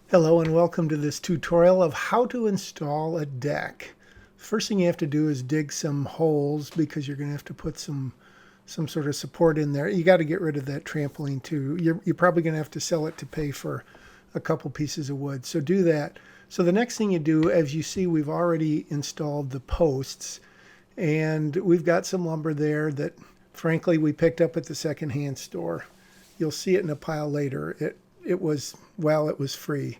Hello and welcome to this tutorial of how to install a deck. First thing you have to do is dig some holes because you're going to have to put some sort of support in there. You got to get rid of that trampoline too. You're probably going to have to sell it to pay for a couple pieces of wood. So do that. So the next thing you do, as you see, we've already installed the posts and we've got some lumber there that frankly we picked up at the secondhand store. You'll see it in a pile later. It was, well, it was free.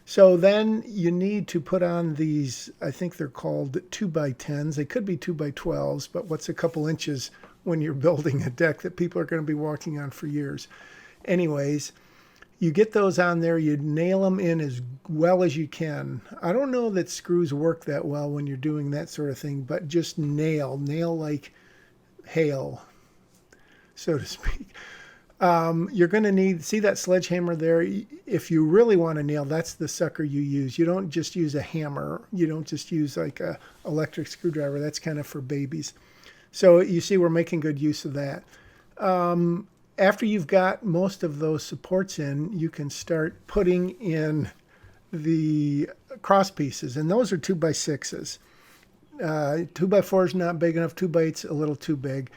So then you need to put on these, I think they're called 2x10s. They could be 2x12s, but what's a couple inches when you're building a deck that people are going to be walking on for years? Anyways, you get those on there, you nail them in as well as you can. I don't know that screws work that well when you're doing that sort of thing, but just nail like hail, so to speak. You're going to need, see that sledgehammer there? If you really want to nail, that's the sucker you use. You don't just use a hammer. You don't just use like a electric screwdriver. That's kind of for babies. So you see we're making good use of that. After you've got most of those supports in, you can start putting in the cross pieces. And those are 2x6s. 2x4 is not big enough. 2x8's a little too big.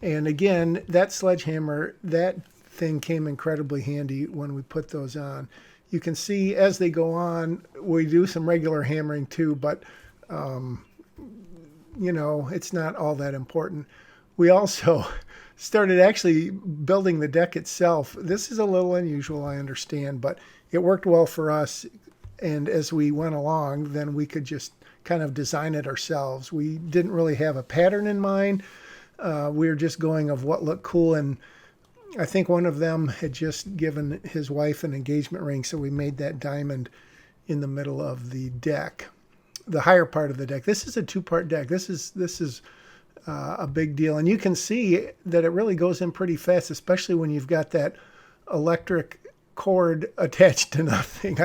And again, that sledgehammer, that thing came incredibly handy when we put those on. You can see as they go on, we do some regular hammering too, but it's not all that important. We also started actually building the deck itself. This is a little unusual, I understand, but it worked well for us. And as we went along, then we could just kind of design it ourselves. We didn't really have a pattern in mind. We were just going of what looked cool, and I think one of them had just given his wife an engagement ring, so we made that diamond in the middle of the deck, the higher part of the deck. This is a two-part deck. This is a big deal, and you can see that it really goes in pretty fast, especially when you've got that electric cord attached to nothing.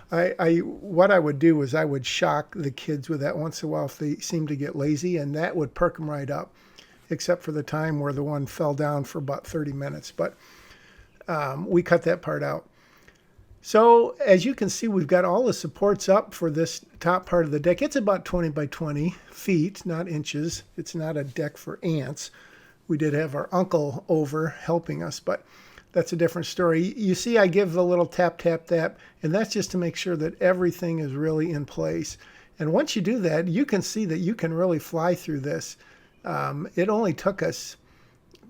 What I would do is I would shock the kids with that once in a while if they seem to get lazy, and that would perk them right up, except for the time where the one fell down for about 30 minutes. But we cut that part out. So as you can see, we've got all the supports up for this top part of the deck. It's about 20 by 20 feet, not inches. It's not a deck for ants. We did have our uncle over helping us, but that's a different story. You see, I give the little tap, tap, tap, and that's just to make sure that everything is really in place. And once you do that, you can see that you can really fly through this. It only took us,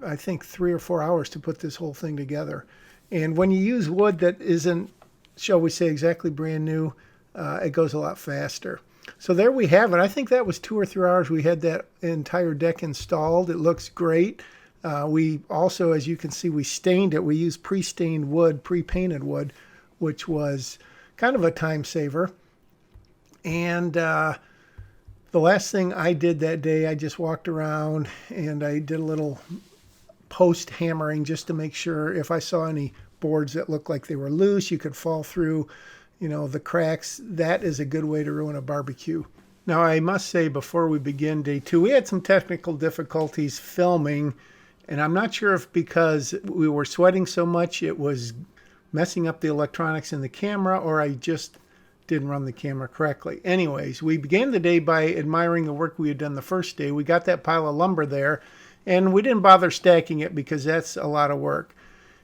I think, 3 or 4 hours to put this whole thing together. And when you use wood that isn't, shall we say, exactly brand new, it goes a lot faster. So there we have it. I think that was 2 or 3 hours. We had that entire deck installed. It looks great. We also, as you can see, we stained it. We used pre-stained wood, pre-painted wood, which was kind of a time saver. And the last thing I did that day, I just walked around and I did a little post hammering just to make sure if I saw any boards that looked like they were loose, you could fall through, the cracks. That is a good way to ruin a barbecue. Now, I must say before we begin day 2, we had some technical difficulties filming, and I'm not sure if because we were sweating so much it was messing up the electronics in the camera, or I just didn't run the camera correctly. Anyways, we began the day by admiring the work we had done the first day. We got that pile of lumber there, and we didn't bother stacking it because that's a lot of work.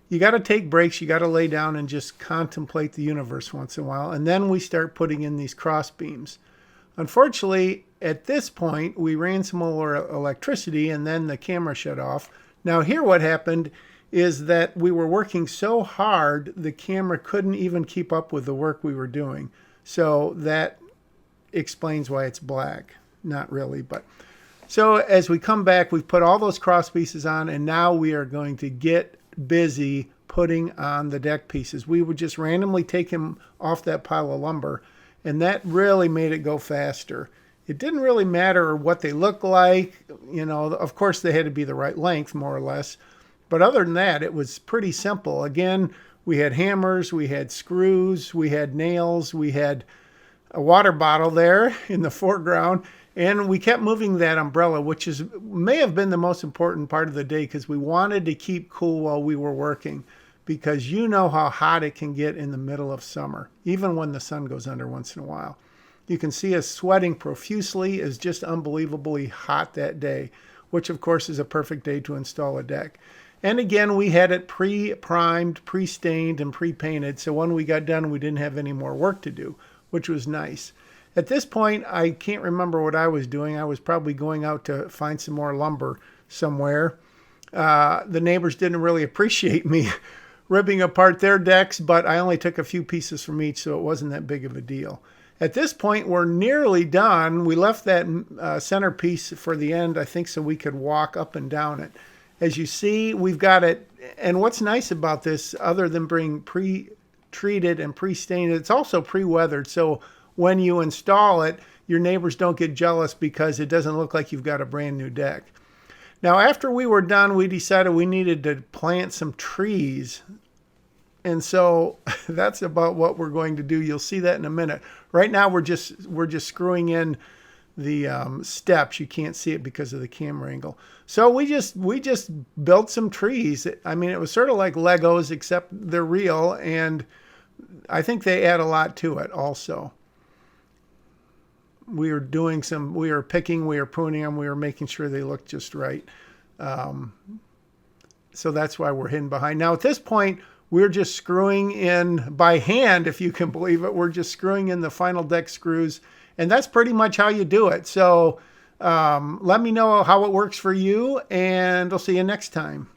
You got to take breaks. You got to lay down and just contemplate the universe once in a while, and then we start putting in these cross beams. Unfortunately, at this point, we ran some more electricity, and then the camera shut off. Now, here what happened is that we were working so hard, the camera couldn't even keep up with the work we were doing. So that explains why it's black. Not really, but so as we come back, we've put all those cross pieces on, and now we are going to get busy putting on the deck pieces. We would just randomly take them off that pile of lumber, and that really made it go faster. It didn't really matter what they looked like. Of course they had to be the right length, more or less. But other than that, it was pretty simple. Again, we had hammers, we had screws, we had nails, we had a water bottle there in the foreground, and we kept moving that umbrella, which may have been the most important part of the day because we wanted to keep cool while we were working. because you know how hot it can get in the middle of summer, even when the sun goes under once in a while. You can see us sweating profusely. It's just unbelievably hot that day, which of course is a perfect day to install a deck. And again, we had it pre-primed, pre-stained, and pre-painted, so when we got done, we didn't have any more work to do, which was nice. At this point, I can't remember what I was doing. I was probably going out to find some more lumber somewhere. The neighbors didn't really appreciate me ripping apart their decks, but I only took a few pieces from each, so it wasn't that big of a deal. At this point, we're nearly done. We left that centerpiece for the end, I think, so we could walk up and down it. As you see, we've got it. And what's nice about this, other than being pre-treated and pre-stained, it's also pre-weathered. So when you install it, your neighbors don't get jealous because it doesn't look like you've got a brand new deck. Now, after we were done, we decided we needed to plant some trees. And so that's about what we're going to do. You'll see that in a minute. Right now, we're just screwing in the steps. You can't see it because of the camera angle. So we just built some trees. I mean, it was sort of like Legos, except they're real, and I think they add a lot to it also. We were picking, we were pruning them, we were making sure they looked just right. So that's why we're hidden behind. Now at this point, we're just screwing in by hand, if you can believe it. We're just screwing in the final deck screws, and that's pretty much how you do it. So let me know how it works for you, and I'll see you next time.